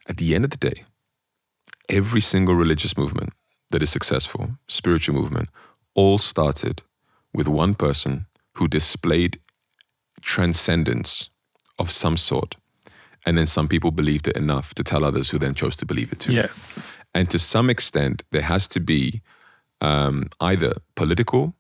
at the end of the day, every single religious movement that is successful, spiritual movement, all started with one person who displayed transcendence of some sort. And then some people believed it enough to tell others who then chose to believe it too. Yeah. And to some extent, there has to be either political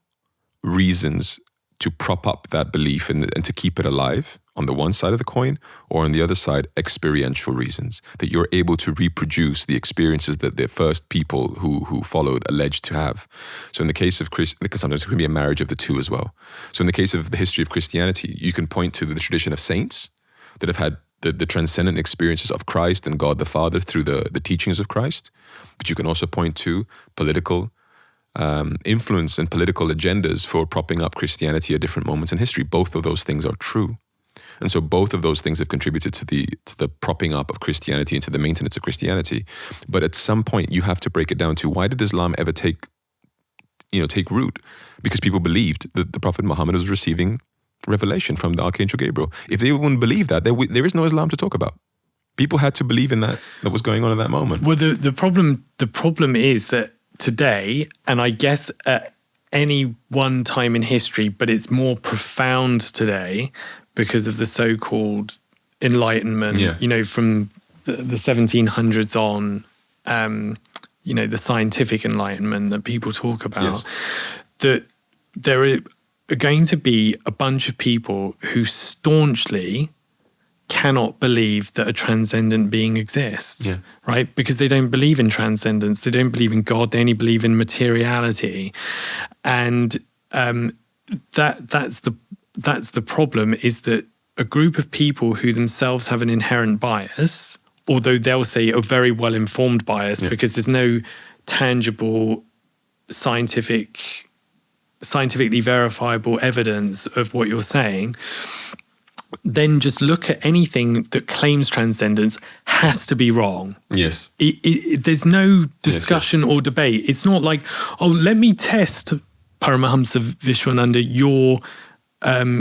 reasons to prop up that belief and to keep it alive on the one side of the coin, or on the other side, experiential reasons, that you're able to reproduce the experiences that the first people who followed alleged to have. So in the case of because sometimes it can be a marriage of the two as well. So in the case of the history of Christianity, you can point to the tradition of saints that have had the transcendent experiences of Christ and God the Father through the teachings of Christ. But you can also point to political influence and political agendas for propping up Christianity at different moments in history. Both of those things are true. And so both of those things have contributed to the propping up of Christianity and to the maintenance of Christianity. But at some point, you have to break it down to, why did Islam ever take root? Because people believed that the Prophet Muhammad was receiving revelation from the Archangel Gabriel. If they wouldn't believe that, there is no Islam to talk about. People had to believe in that was going on at that moment. Well, the problem is that today, and I guess at any one time in history, but it's more profound today because of the so-called Enlightenment, from the 1700s on, the scientific Enlightenment that people talk about, yes. That there are going to be a bunch of people who staunchly cannot believe that a transcendent being exists, right? Because they don't believe in transcendence, they don't believe in God, they only believe in materiality. And that's the problem, is that a group of people who themselves have an inherent bias, although they'll say a very well-informed bias, because there's no tangible scientifically verifiable evidence of what you're saying, then just look at anything that claims transcendence has to be wrong. Yes. There's no discussion or debate. It's not like, let me test Paramahamsa Vishwananda, your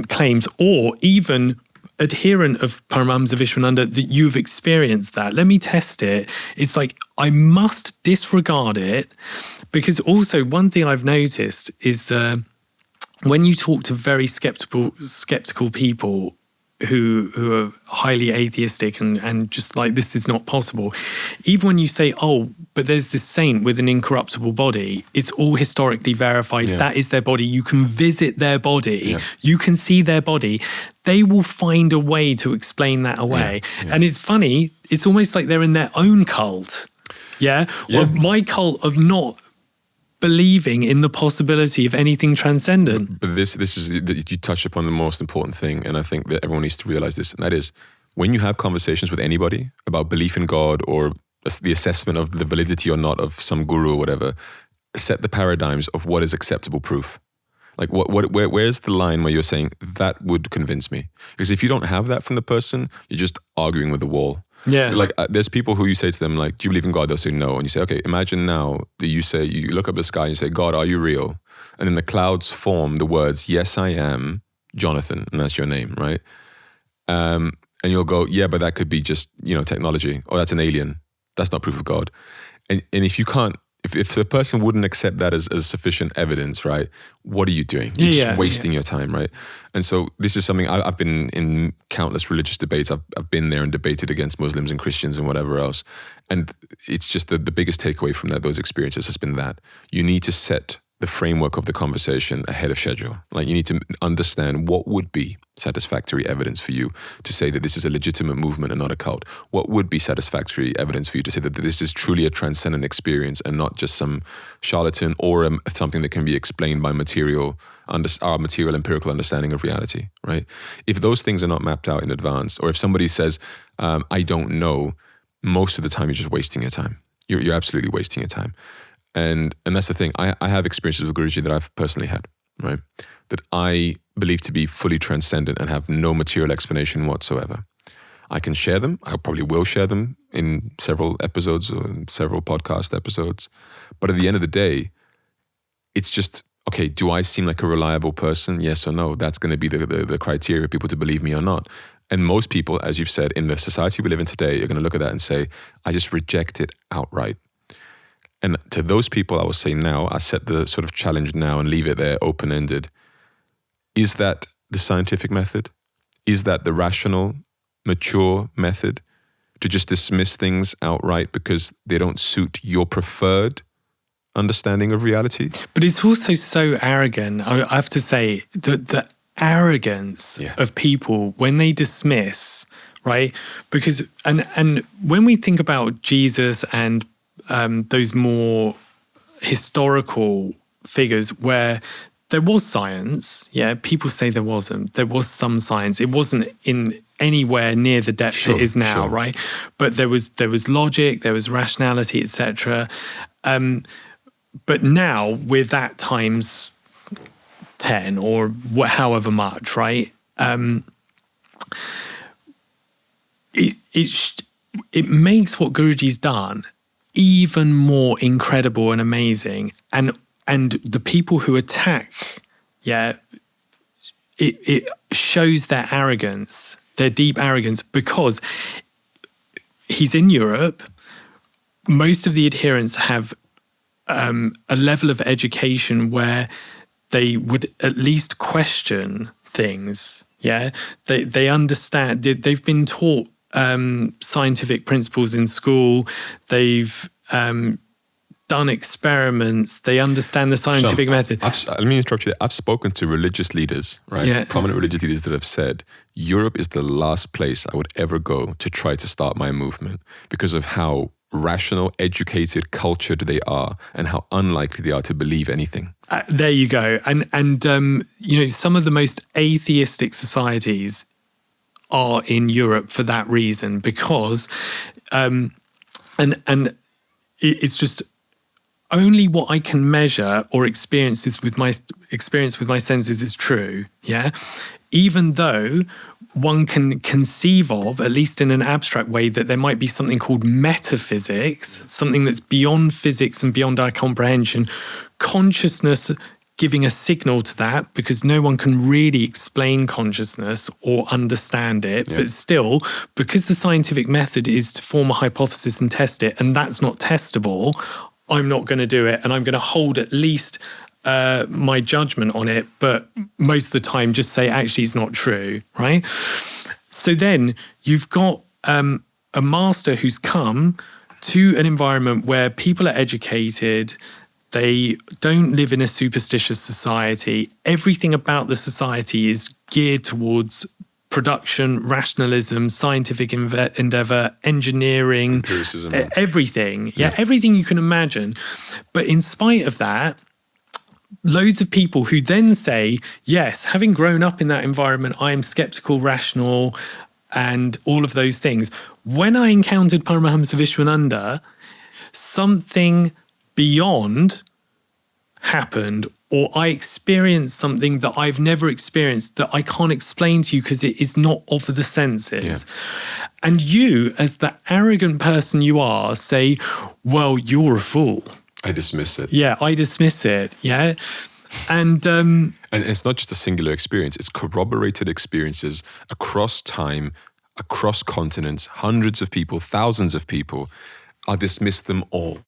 claims, or even adherent of Paramahamsa Vishwananda, that you've experienced that. Let me test it. It's like, I must disregard it, because also one thing I've noticed is when you talk to very skeptical people who are highly atheistic and just like, this is not possible. Even when you say, but there's this saint with an incorruptible body, it's all historically verified. Yeah. That is their body. You can visit their body. Yeah. You can see their body. They will find a way to explain that away. Yeah. Yeah. And it's funny. It's almost like they're in their own cult. Yeah. Well, my cult of not believing in the possibility of anything transcendent. But this is, you touch upon the most important thing, and I think that everyone needs to realize this, and that is, when you have conversations with anybody about belief in God or the assessment of the validity or not of some guru or whatever, set the paradigms of what is acceptable proof. Like where's the line where you're saying that would convince me? Because if you don't have that from the person, you're just arguing with the wall. Yeah. Like there's people who you say to them, like, do you believe in God? They'll say no. And you say, okay, imagine now that you look up the sky and you say, God, are you real? And then the clouds form the words, yes, I am Jonathan. And that's your name, right? And you'll go, yeah, but that could be just, technology, or that's an alien. That's not proof of God. And if you can't, if the person wouldn't accept that as sufficient evidence, right, what are you doing? You're just wasting your time, right? And so this is something I've been in countless religious debates. I've been there and debated against Muslims and Christians and whatever else. And it's just the biggest takeaway from those experiences has been that you need to set the framework of the conversation ahead of schedule. Like, you need to understand what would be satisfactory evidence for you to say that this is a legitimate movement and not a cult. What would be satisfactory evidence for you to say that this is truly a transcendent experience and not just some charlatan or something that can be explained by our material empirical understanding of reality, right? If those things are not mapped out in advance, or if somebody says, I don't know, most of the time you're just wasting your time. You're absolutely wasting your time. And that's the thing. I have experiences with Guruji that I've personally had, right? That I believe to be fully transcendent and have no material explanation whatsoever. I can share them. I probably will share them in several episodes or in several podcast episodes. But at the end of the day, it's just, okay, do I seem like a reliable person? Yes or no? That's going to be the criteria for people to believe me or not. And most people, as you've said, in the society we live in today, are going to look at that and say, I just reject it outright. And to those people, I will say now, I set the sort of challenge now and leave it there open-ended. Is that the scientific method? Is that the rational, mature method? To just dismiss things outright because they don't suit your preferred understanding of reality? But it's also so arrogant. I have to say that the arrogance of people when they dismiss, right? Because and when we think about Jesus and those more historical figures where there was science, people say there wasn't. There was some science. It wasn't in anywhere near the depth it is now, right? But there was logic, there was rationality, etc. But now we're that times 10 or however much, right? It makes what Guruji's done even more incredible and amazing. And the people who attack, it shows their arrogance, their deep arrogance, because he's in Europe. Most of the adherents have a level of education where they would at least question things. They understand. They've been taught scientific principles in school. They've done experiments. They understand the scientific method. Let me interrupt you there. I've spoken to religious leaders, right? Yeah. Prominent religious leaders that have said, Europe is the last place I would ever go to try to start my movement because of how rational, educated, cultured they are and how unlikely they are to believe anything. There you go. And some of the most atheistic societies are in Europe for that reason, because it's just only what I can measure or experience with my senses is true. Even though one can conceive of, at least in an abstract way, that there might be something called metaphysics, something that's beyond physics and beyond our comprehension, consciousness giving a signal to that, because no one can really explain consciousness or understand it. But still, because the scientific method is to form a hypothesis and test it, and that's not testable, I'm not going to do it, and I'm going to hold at least my judgment on it, but most of the time just say, actually, it's not true, right? So then you've got a master who's come to an environment where people are educated, they don't live in a superstitious society. Everything about the society is geared towards production, rationalism, scientific endeavor, engineering, empiricism, everything. Everything you can imagine. But in spite of that, loads of people who then say, yes, having grown up in that environment, I am skeptical, rational, and all of those things. When I encountered Paramahamsa Vishwananda, something beyond happened, or I experienced something that I've never experienced that I can't explain to you because it is not of the senses. And you, as the arrogant person you are, say, well, you're a fool. I dismiss it. I dismiss it. And it's not just a singular experience, it's corroborated experiences across time, across continents, hundreds of people, thousands of people. I dismiss them all.